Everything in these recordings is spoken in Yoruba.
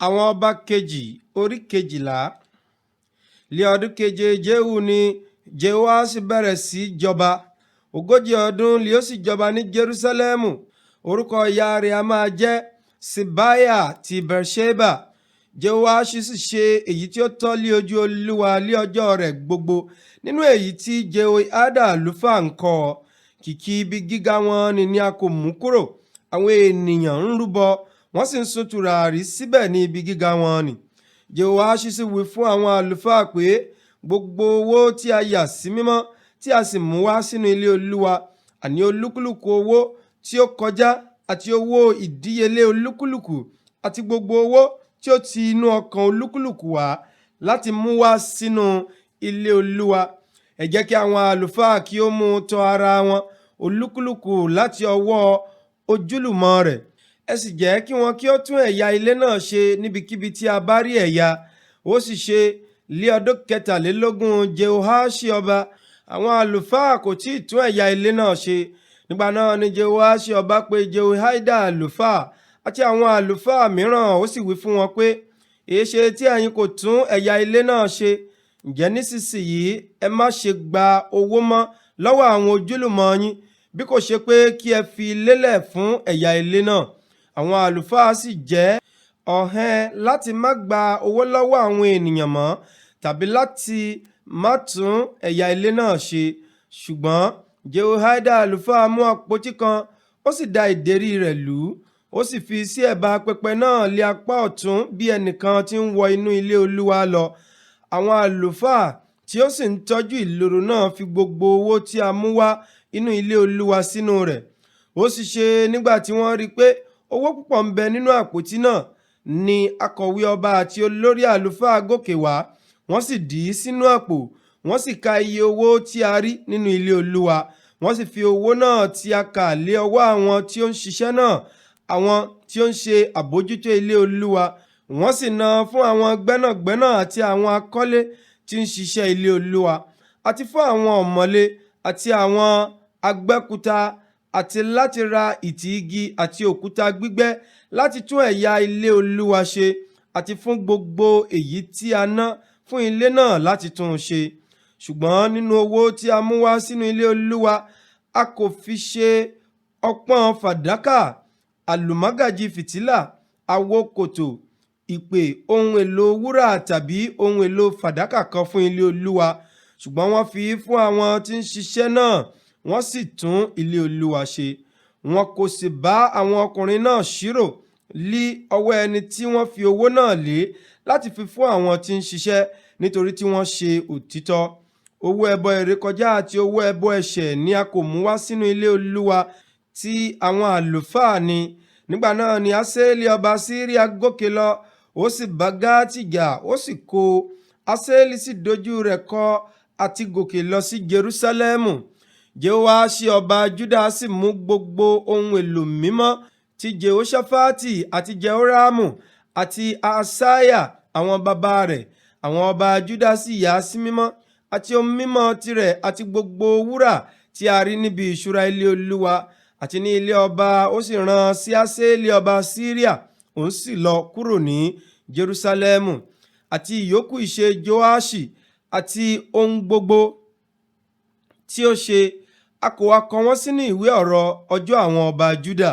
Àwọn ọba kejì orí kejìlá. Lé ọdún keje Jehu ni Joash bẹ̀rẹ̀ sí jọba. 40 ọdún lé ó sì jọba ní Jerusalemu. Orúkọ ìyá rẹ̀ a máa jẹ́ Sibaya ti Bersheba. Joash sì ṣe èyí tí ó tọ́ lé ojú Olúwa lé ọjọ́ rẹ̀ gbogbo, nínú èyí tí Jehoiada àlùfáà ń kọ́. Kìkì ibi gíga wọn ni a kò mú kúrò. Àwọn ènìyàn ń rúbọ, wọ́n sì ń sun tùràrí síbẹ̀ ní ibi gíga wọn ni. Joash sì wí fún àwọn àlùfáà pé gbogbo owó tí a yà sí mímọ́ tí a sì mú wá sínú ilé Olúwa, àní olúkúlùkù owó tí ó kọjá àti owó ìdíyelé olúkúlùkù àti gbogbo owó tí ó ti inú ọkàn olúkúlùkù wá láti mú wá sínú ilé Olúwa, ẹ jẹ́ kí àwọn àlùfáà kí ó mú tọ̀ ara wọn olúkúlùkù láti ọwọ́ ojúlùmọ̀ rẹ̀. Ẹ sì jẹ́ kí wọn kí ó tún ẹ̀yà ilé náà ṣe níbikíbi tí a bá rí ẹ̀yà. Ó sì ṣe lé ọdún 23 Jehoash ọba, àwọn àlùfáà kò tí ì tún ẹ̀yà ilé náà ṣe. Nígbà náà ni Jehoash ọba pè Jehoiada àlùfáà àti àwọn àlùfáà mìíràn, ó sì wí fún wọn pé, èéṣe tí ẹ̀yin kò tún ẹ̀yà ilé náà ṣe? Ǹjẹ́ nísinsìnyí ẹ má ṣe gba owó mọ́ lọ́wọ́ àwọn ojúlùmọ̀ yín, bí kò ṣe pé kí ẹ fi lélẹ̀ fún ẹ̀yà ilé náà. Àwọn àlùfáà sì jẹ́ ọ̀hẹ́n láti má gba owó lọ́wọ́ àwọn ènìyàn mọ́, tàbí láti má tún ẹ̀yà ilé náà ṣe. Ṣùgbọ́n Jehoiada àlùfáà mú àpótí kan, ó sì da ìdérí rẹ̀ lù ú, ó sì fi sí ẹ̀bá pẹpẹ náà lé apá ọ̀tún bí ẹnìkan tí ń wọ inú ilé Olúwa lọ. Àwọn àlùfáà tí ó sì ń tọ́jú ìloro náà fi gbogbo owó tí a mú wá inú ilé Olúwa sínú rẹ̀. Ó sì ṣe nígbà tí wọ́n rí pé owó púpọ̀ ń bẹ nínú àpótí náà, ni akọ̀wé ọba àti olórí àlùfáà gòkè wá, wọ́n sì dì í sínú àpò, wọ́n sì ka iye owó tí a rí nínú ilé Olúwa. Wọ́n sì fi owó náà tí a kà lé ọwọ́ àwọn tí ó ń ṣiṣẹ́ náà, àwọn tí ó ń ṣe àbójútó ilé Olúwa. Wọ́n sì ná fún àwọn gbẹ́nàgbẹ́nà àti àwọn akọ́lé tí ń ṣiṣẹ́ ilé Olúwa, àti fún àwọn ọ̀mọ̀lé àti àwọn agbẹ́kúta, àti láti ra ìtì igi àti òkúta gbígbẹ́ láti tún ẹ̀yà ilé Olúwa ṣe, àti fún gbogbo èyí tí a ná fún ilé náà láti tún un ṣe. Ṣùgbọ́n nínú owó tí a mú wá sínú ilé Olúwa, a kò fi ṣe ọpọ́n fàdákà, àlùmágàjì fìtílà, àwokòtò, ìpè, ohun èlò wúrà tàbí ohun èlò fàdákà kan fún ilé Olúwa. Ṣùgbọ́n wọ́n fi fún àwọn tí ń ṣiṣẹ́ náà, wọ́n sì tún ilé Olúwa ṣe. Wọn kò sì bá àwọn ọkùnrin náà ṣírò lí ọwọ́ ẹni tí wọ́n fi owó náà lé láti fi fún àwọn tí ń ṣiṣẹ́, nítorí tí wọ́n ṣe òtítọ́. Owó ẹbọ ìrékọjá àti owó ẹbọ ẹ̀ṣẹ̀ ni a kò mú wá sínú ilé Olúwa tí àwọn àlùfáà ni. Nígbà náà ni Hazael ọba Síríà gòkè lọ, ó sì bá Gáàtì jà, ó sì kó. Hazael sì dojú rẹ̀ kọ àti gòkè lọ sí Jerusalemu. Joash ọba Juda sì mú gbogbo ohun èlò mímọ́ ti Jehoṣafati àti Jehoramu àti Asaiah àwọn bàbá rẹ̀. Àwọn ọba Juda sì yà sí mímọ́, àti ohun mímọ́ tirẹ̀, àti gbogbo wúrà tí a rí níbi ìṣúra ilé Olúwa àti ní ilé ọba. Ó sì rán sí Hazael ọba Síríà, òun sì lọ kúrò ní Jerusalemu. Àti ìyókù ìṣe Joash àti ohun gbogbo tí ó ṣe, a kò wá kọ wọ́n sínú ìwé ọ̀rọ̀ ọjọ́ àwọn ọba Juda.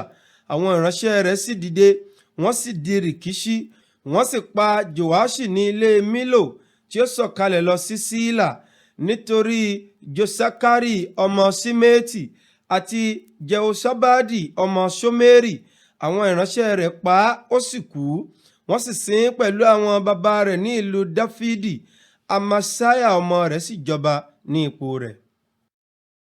Àwọn ìránṣẹ́ rẹ̀ sì dìde, wọ́n sì di rìkíṣí, wọ́n sì pa Joash ní ilé Mílò, tí ó sọ̀kalẹ̀ lọ sí Sílà, nítorí Josakari ọmọ Ṣimeti àti Jehosabadi ọmọ Ṣomeri. Àwọn ìránṣẹ́ rẹ̀ pa á, ó sì kú. Wọ́n sì sin pẹ̀lú àwọn bàbá rẹ̀ ní ìlú Dáfídì. Amasiah ọmọ rẹ̀ sì jọba ní ipò rẹ̀.